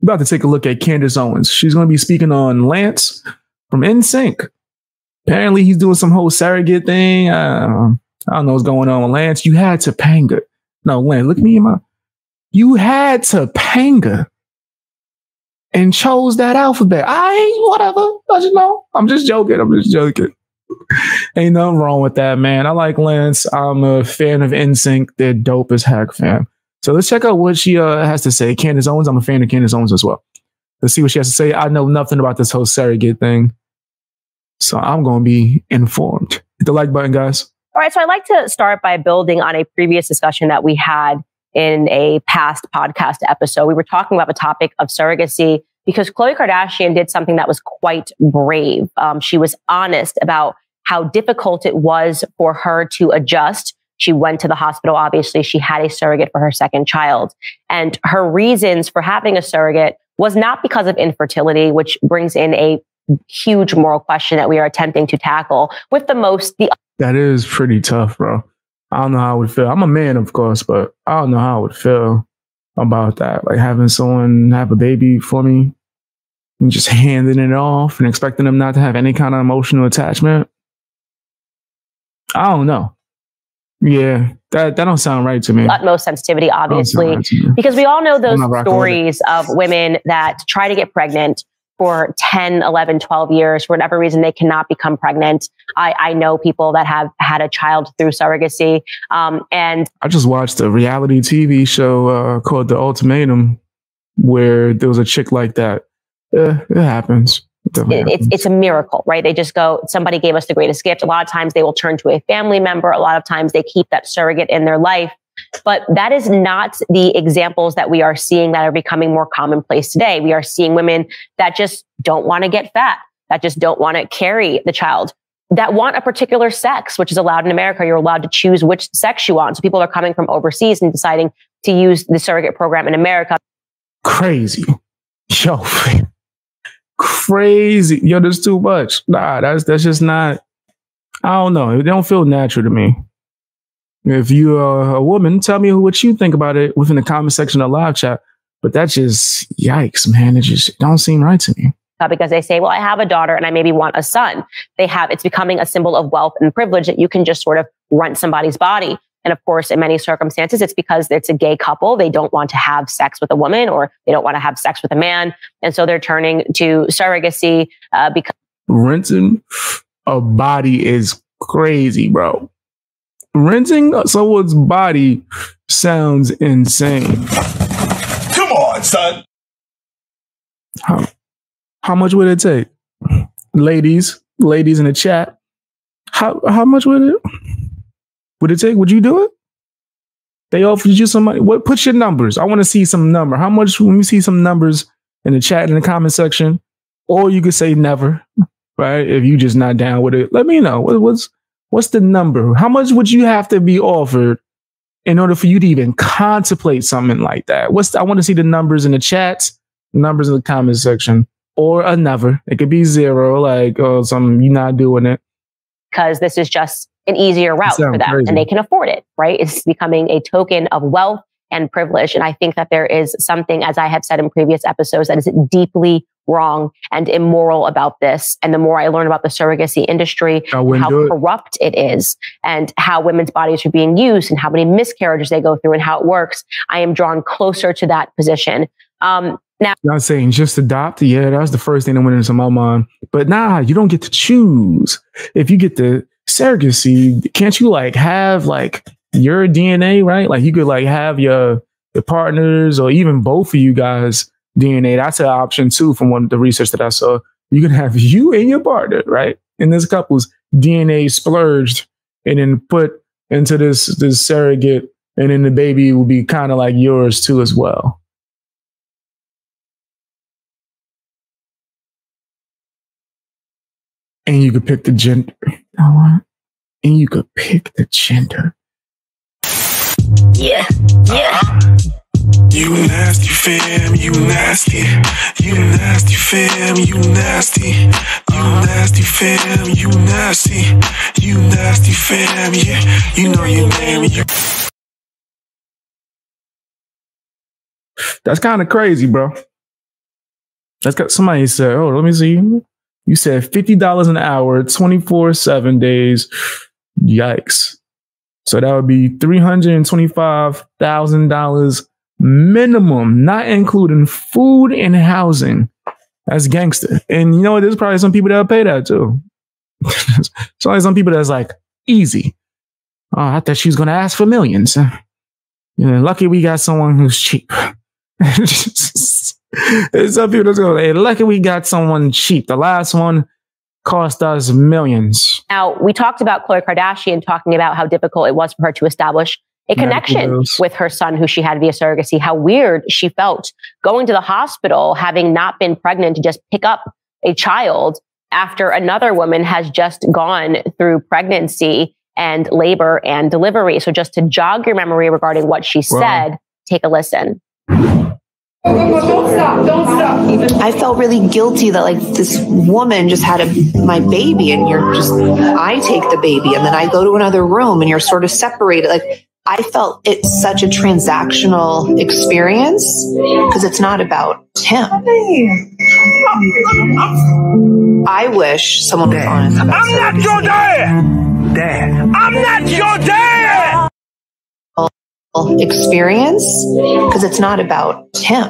About to take a look at Candace Owens. She's going to be speaking on Lance from NSYNC. Apparently, he's doing some whole surrogate thing. I don't know what's going on with Lance. You had Topanga. No, Lance, look at me in my... You had Topanga and chose that alphabet. Whatever. I'm just joking. Ain't nothing wrong with that, man. I like Lance. I'm a fan of NSYNC. They're dope as heck, fam. So let's check out what she has to say. Candace Owens. I'm a fan of Candace Owens as well. Let's see what she has to say. I know nothing about this whole surrogate thing, so I'm going to be informed. Hit the like button, guys. All right. So I'd like to start by building on a previous discussion that we had in a past podcast episode. We were talking about the topic of surrogacy because Khloe Kardashian did something that was quite brave. She was honest about how difficult it was for her to adjust. She went to the hospital. Obviously, she had a surrogate for her second child. And her reasons for having a surrogate was not because of infertility, which brings in a huge moral question that we are attempting to tackle with That is pretty tough, bro. I don't know how I would feel. I'm a man, of course, but I don't know how I would feel about that. Like having someone have a baby for me and just handing it off and expecting them not to have any kind of emotional attachment. I don't know. Yeah, that don't sound right to me. Utmost sensitivity, obviously, because we all know those stories of women that try to get pregnant for 10, 11, 12 years. For whatever reason, they cannot become pregnant. I know people that have had a child through surrogacy. And I just watched a reality TV show called The Ultimatum, where there was a chick like that. It happens. It's a miracle, right? They just go, somebody gave us the greatest gift. A lot of times they will turn to a family member. A lot of times they keep that surrogate in their life. But that is not the examples that we are seeing that are becoming more commonplace today. We are seeing women that just don't want to get fat, that just don't want to carry the child, that want a particular sex, which is allowed in America. You're allowed to choose which sex you want. So people are coming from overseas and deciding to use the surrogate program in America. Crazy. Yo, crazy. Yo, there's too much. Nah, that's just not, I don't know. It don't feel natural to me. If you are a woman, tell me what you think about it within the comment section of live chat. But that's just, yikes, man. It don't seem right to me. Because they say, well, I have a daughter and I maybe want a son. It's becoming a symbol of wealth and privilege that you can just sort of rent somebody's body. And of course, in many circumstances, it's because it's a gay couple. They don't want to have sex with a woman or they don't want to have sex with a man. And so they're turning to surrogacy because renting a body is crazy, bro. Renting someone's body sounds insane. Come on, son. How much would it take? Ladies in the chat, how much would it take? Would you do it? They offered you some money. What? Put your numbers. I want to see some number. How much? Let me see some numbers in the chat, in the comment section. Or you could say never, right? If you just not down with it, let me know. What's the number? How much would you have to be offered in order for you to even contemplate something like that? I want to see the numbers in the chats, numbers in the comment section, or a never. It could be zero, like, oh, you're not doing it. Because this is just an easier route for them crazy. And they can afford it, right? It's becoming a token of wealth and privilege. And I think that there is something, as I have said in previous episodes, that is deeply wrong and immoral about this. And the more I learn about the surrogacy industry, how corrupt it is and how women's bodies are being used and how many miscarriages they go through and how it works, I am drawn closer to that position. Now, not saying just adopt. Yeah, that was the first thing that went into my mind. But nah, you don't get to choose. If you get the surrogacy, can't you have your DNA, right? Like you could have your partners or even both of you guys DNA. That's an option too from one of the research that I saw. You can have you and your partner, right? And this couple's DNA splurged and then put into this surrogate, and then the baby will be kind of like yours too as well. And you could pick the gender. And you could pick the gender. Yeah. You nasty fam, you nasty. You nasty fam, you nasty. You nasty fam, you nasty. You nasty fam, yeah. You know your name. That's kind of crazy, bro. Let's got somebody said, oh, let me see. You said $50 an hour, 24/7 days. Yikes. So that would be $325,000 minimum, not including food and housing. That's gangster. And you know what? There's probably some people that'll pay that too. So there's some people that's like, easy. Oh, I thought she was going to ask for millions. Lucky we got someone who's cheap. There's some people that's going, hey, lucky we got someone cheap. The last one cost us millions. Now, we talked about Khloe Kardashian talking about how difficult it was for her to establish a connection with her son who she had via surrogacy, how weird she felt going to the hospital, having not been pregnant, to just pick up a child after another woman has just gone through pregnancy and labor and delivery. So just to jog your memory regarding what she said, take a listen. Don't stop. I felt really guilty that like this woman just had my baby and I take the baby and then I go to another room and you're sort of separated. Like I felt it's such a transactional experience because it's not about him. I wish someone was honest about I'm not your dad. I'm not your dad. Experience because it's not about him.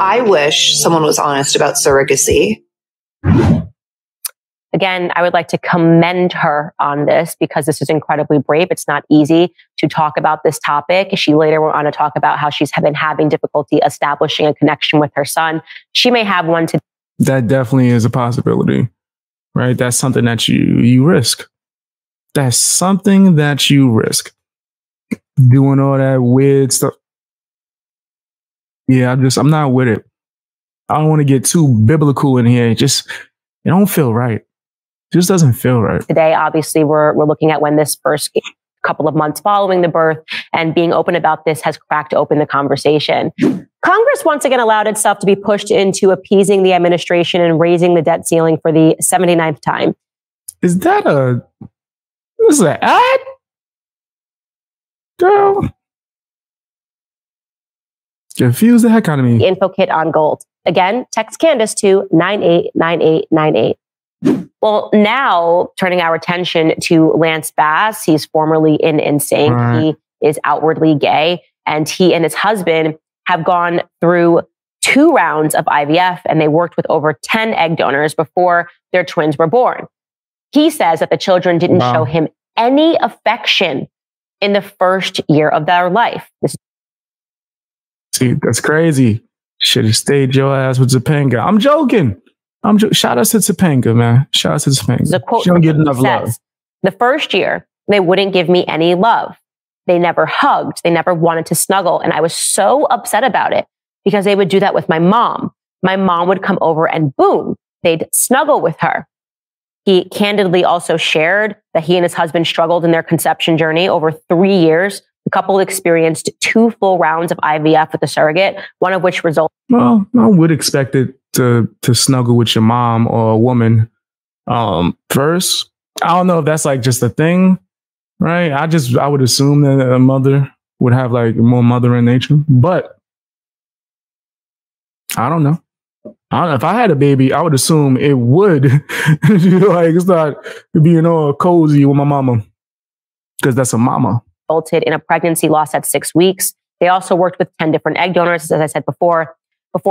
I wish someone was honest about surrogacy. Again, I would like to commend her on this because this is incredibly brave. It's not easy to talk about this topic. She later went on to talk about how she's been having difficulty establishing a connection with her son. She may have one today. That definitely is a possibility, right? That's something that you risk. That's something that you risk. Doing all that weird stuff. Yeah, I'm not with it. I don't want to get too biblical in here. It don't feel right. It just doesn't feel right. Today, obviously, we're looking at when this first couple of months following the birth, and being open about this has cracked open the conversation. Congress once again allowed itself to be pushed into appeasing the administration and raising the debt ceiling for the 79th time. Is that this is an ad? Girl. Confuse the heck out of me. Info kit on gold. Again, text Candace to 989898. Well, now turning our attention to Lance Bass. He's formerly in NSYNC. Right. He is outwardly gay, and he and his husband have gone through 2 rounds of IVF, and they worked with over 10 egg donors before their twins were born. He says that the children didn't show him any affection in the first year of their life. See, that's crazy. Should have stayed your ass with Topanga. I'm joking. Shout out to Topanga, man. Shout out to Topanga. The quote she don't get enough love. The first year, they wouldn't give me any love. They never hugged. They never wanted to snuggle. And I was so upset about it because they would do that with my mom. My mom would come over and boom, they'd snuggle with her. He candidly also shared that he and his husband struggled in their conception journey over 3 years. The couple experienced 2 full rounds of IVF with a surrogate, one of which resulted. Well, I would expect it to snuggle with your mom or a woman first. I don't know if that's like just a thing, right? I would assume that a mother would have like more mother in nature, but I don't know. If I had a baby, I would assume it would like start being all cozy with my mama because that's a mama. Resulted in a pregnancy loss at 6 weeks. They also worked with 10 different egg donors, as I said before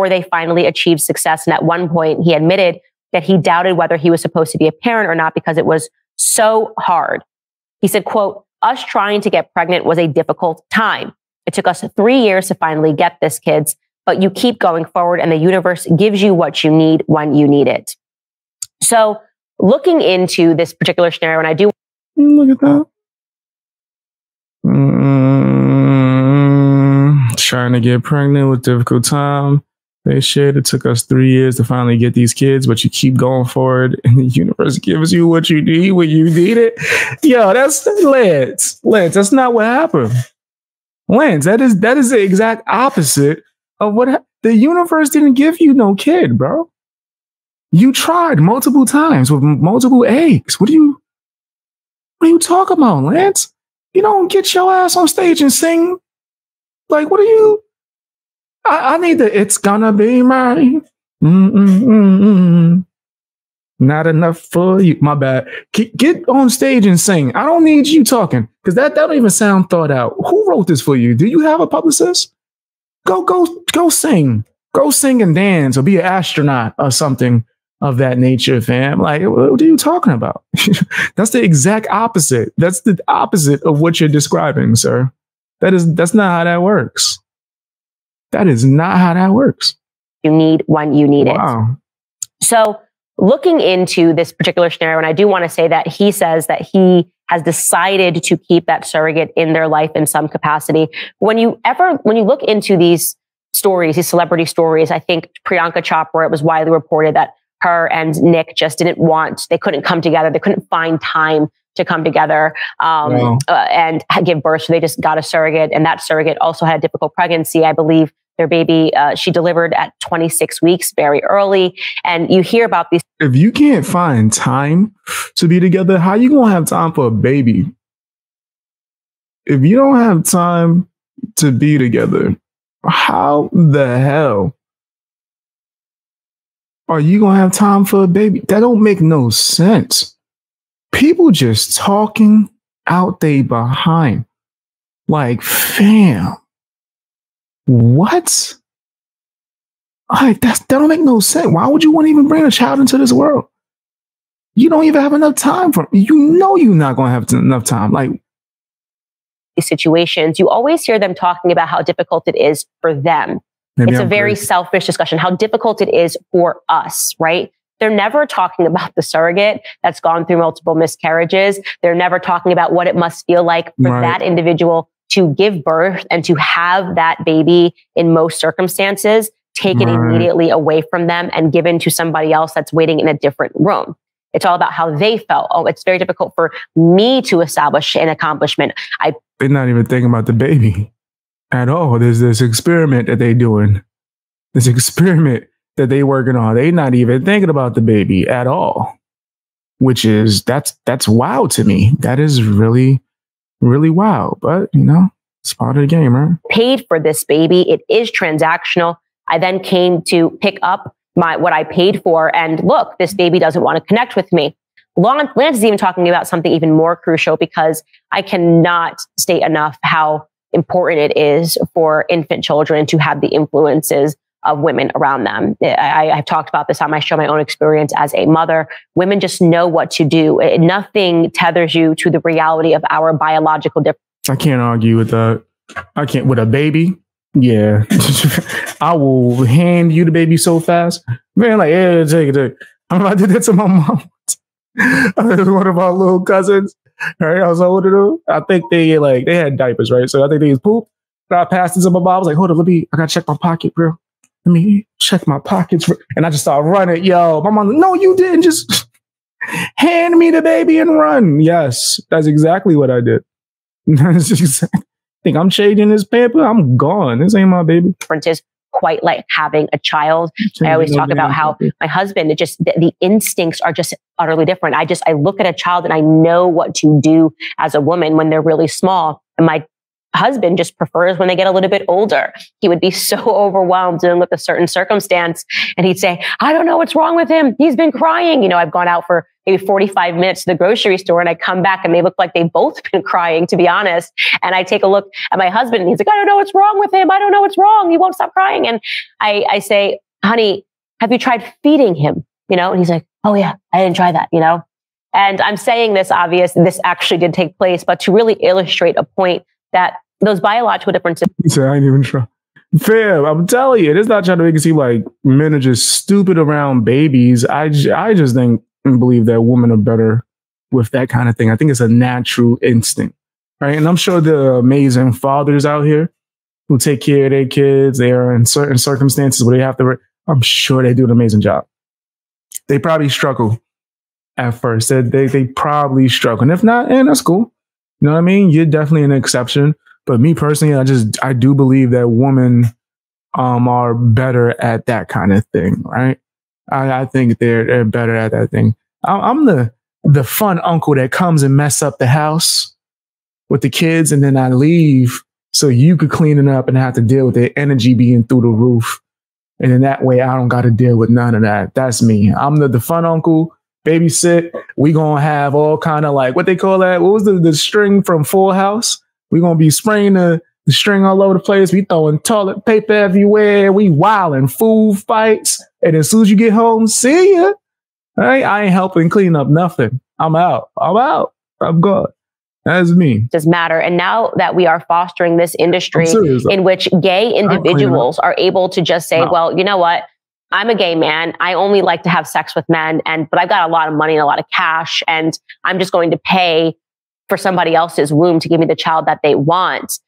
they finally achieved success. And at one point, he admitted that he doubted whether he was supposed to be a parent or not because it was so hard. He said, quote, "Us trying to get pregnant was a difficult time. It took us 3 years to finally get this, kids. But you keep going forward and the universe gives you what you need when you need it." So looking into this particular scenario, and I do look at that. Trying to get pregnant with difficult time. They shared it took us 3 years to finally get these kids, but you keep going forward and the universe gives you what you need when you need it. Yo, that's Lance. Lance, that's not what happened. Lance, that is the exact opposite of what the universe didn't give you no kid, bro. You tried multiple times with multiple eggs. What are you talking about, Lance? You don't get your ass on stage and sing. Like, what are you? I need the it's gonna be mine. Mm-mm-mm-mm. Not enough for you. My bad. Get on stage and sing. I don't need you talking because that don't even sound thought out. Who wrote this for you? Do you have a publicist? Go sing. Go sing and dance or be an astronaut or something of that nature, fam. Like, what are you talking about? That's the exact opposite. That's the opposite of what you're describing, sir. That's not how that works. That is not how that works. You need when you need it. So looking into this particular scenario, and I do want to say that he says that he has decided to keep that surrogate in their life in some capacity. When you look into these stories, these celebrity stories, I think Priyanka Chopra, it was widely reported that her and Nick just they couldn't come together. They couldn't find time to come together and give birth. So they just got a surrogate, and that surrogate also had a difficult pregnancy. I believe their baby, she delivered at 26 weeks, very early. And you hear about these. If you can't find time to be together, how you going to have time for a baby? If you don't have time to be together, how the hell are you going to have time for a baby? That don't make no sense. People just talking out they behind. Like, fam, what? Like, that don't make no sense. Why would you want to even bring a child into this world? You don't even have enough time for it. You know you're not going to have enough time. Like, these situations, you always hear them talking about how difficult it is for them. It's a very selfish discussion, how difficult it is for us, right? They're never talking about the surrogate that's gone through multiple miscarriages. They're never talking about what it must feel like for that individual to give birth and to have that baby in most circumstances taken immediately away from them and given to somebody else that's waiting in a different room. It's all about how they felt. Oh, it's very difficult for me to establish an accomplishment. They're not even thinking about the baby at all. There's this experiment that they're doing. This experiment that they working on. They're not even thinking about the baby at all, which is, that's wild to me. That is really, really wild. But, it's part of the game, right? Paid for this baby. It is transactional. I then came to pick up what I paid for. And look, this baby doesn't want to connect with me. Lance is even talking about something even more crucial, because I cannot state enough how important it is for infant children to have the influences of women around them. I've talked about this on my show, my own experience as a mother. Women just know what to do. Nothing tethers you to the reality of our biological difference. I can't argue with that. I can't with a baby. Yeah. I will hand you the baby so fast. Man, like, yeah, take it. I did that to my mom. One of our little cousins. Right? I was older than them. I think they had diapers, right? So I think they was poop. But I passed it to my mom. I was like, hold on, I gotta check my pocket, bro. Let me check my pockets. And I just started running. Yo, my mom, no, you didn't. Just hand me the baby and run. Yes, that's exactly what I did. Think I'm changing this paper? I'm gone. This ain't my baby. Differences quite like having a child. I always talk about how my husband, the instincts are just utterly different. I look at a child and I know what to do as a woman when they're really small. And my husband just prefers when they get a little bit older. He would be so overwhelmed dealing with a certain circumstance. And he'd say, I don't know what's wrong with him. He's been crying. I've gone out for maybe 45 minutes to the grocery store and I come back and they look like they've both been crying, to be honest. And I take a look at my husband and he's like, I don't know what's wrong with him. I don't know what's wrong. He won't stop crying. And I say, honey, have you tried feeding him? And he's like, oh yeah, I didn't try that, And I'm saying this this actually did take place, but to really illustrate a point that those biological differences. I ain't even trying. Fam, I'm telling you, it's not trying to make it seem like men are just stupid around babies. I just think and believe that women are better with that kind of thing. I think it's a natural instinct, right? And I'm sure there are amazing fathers out here who take care of their kids. They are in certain circumstances where they have to. I'm sure they do an amazing job. They probably struggle at first. They probably struggle, and if not, that's cool. You know what I mean? You're definitely an exception. But me personally, I do believe that women are better at that kind of thing, right? I think they're better at that thing. I'm the fun uncle that comes and mess up the house with the kids, and then I leave so you could clean it up and have to deal with the energy being through the roof. And in that way, I don't got to deal with none of that. That's me. I'm the fun uncle, babysit. We going to have all kind of like, what they call that? What was the string from Full House? We going to be spraying the string all over the place. We throwing toilet paper everywhere. We wilding, food fights. And as soon as you get home, see ya. All right? I ain't helping clean up nothing. I'm out. I'm gone. That's me. Does matter. And now that we are fostering this industry in which gay individuals are able to just say, well, you know what? I'm a gay man. I only like to have sex with men, but I've got a lot of money and a lot of cash, and I'm just going to pay for somebody else's womb to give me the child that they want.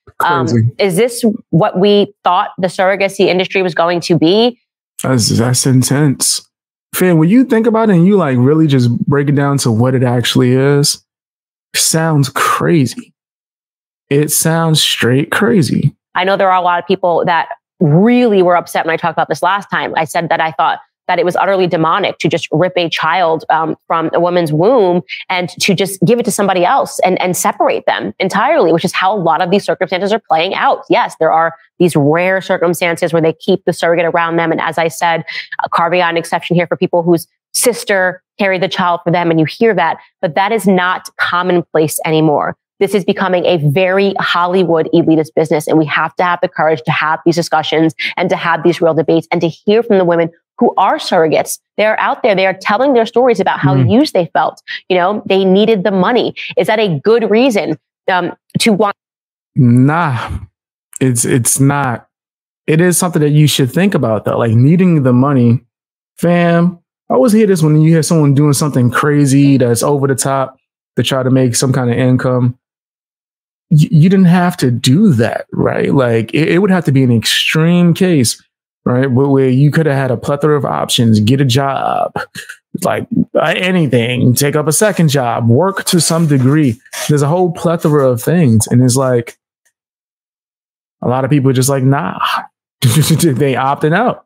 Is this what we thought the surrogacy industry was going to be? That's intense. Fam, when you think about it and you like really just break it down to what it actually is, sounds crazy. It sounds straight crazy. I know there are a lot of people that really were upset when I talked about this last time. I said that I thought that it was utterly demonic to just rip a child from a woman's womb and to just give it to somebody else and separate them entirely, which is how a lot of these circumstances are playing out. Yes, there are these rare circumstances where they keep the surrogate around them. And as I said, carving out an exception here for people whose sister carried the child for them. And you hear that, but that is not commonplace anymore. This is becoming a very Hollywood elitist business. And we have to have the courage to have these discussions and to have these real debates and to hear from the women who are surrogates. They're out there. They are telling their stories about how used they felt. You know, they needed the money. Is that a good reason to want? Nah, it's not. It is something that you should think about though. Like needing the money, fam. I always hear this when you hear someone doing something crazy that's over the top to try to make some kind of income. You didn't have to do that, right? Like it would have to be an extreme case, right? Where you could have had a plethora of options, get a job, like anything, take up a second job, work to some degree. There's a whole plethora of things. And it's like, a lot of people are just like, nah, they opting out.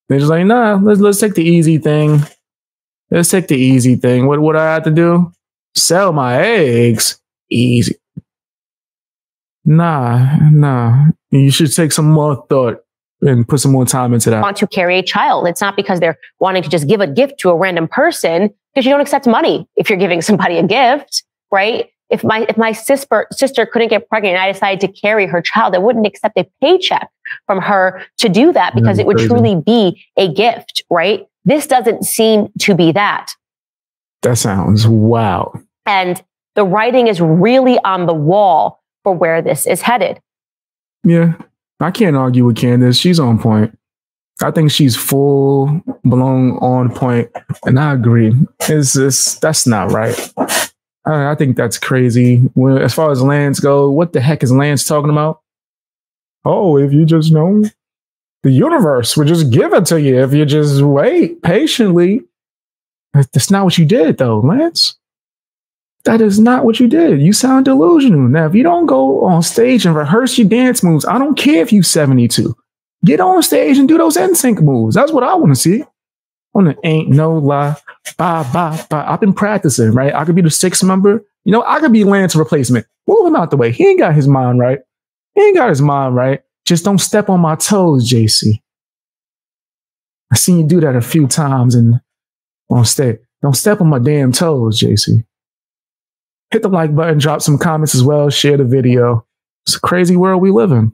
They're just like, nah, let's take the easy thing. Let's take the easy thing. What I have to do? Sell my eggs? Easy. Nah. You should take some more thought and put some more time into that. Want to carry a child. It's not because they're wanting to just give a gift to a random person, because you don't accept money if you're giving somebody a gift, right? If my sister couldn't get pregnant and I decided to carry her child, I wouldn't accept a paycheck from her to do that because it would truly be a gift, right? This doesn't seem to be that. That sounds wow. And the writing is really on the wall for where this is headed. Yeah, I can't argue with Candace. She's on point. I think she's full blown on point, and I agree. That's not right. I think that's crazy. As far as Lance go, what the heck is Lance talking about? Oh, if you just know, the universe would just give it to you if you just wait patiently. That's not what you did, though, Lance. That is not what you did. You sound delusional. Now, if you don't go on stage and rehearse your dance moves, I don't care if you're 72. Get on stage and do those NSYNC moves. That's what I want to see. On the ain't no lie. Bye. I've been practicing, right? I could be the sixth member. You know, I could be Lance's replacement. Move him out the way. He ain't got his mind right. Just don't step on my toes, JC. I seen you do that a few times and on stage. Don't step on my damn toes, JC. Hit the like button, drop some comments as well, share the video. It's a crazy world we live in.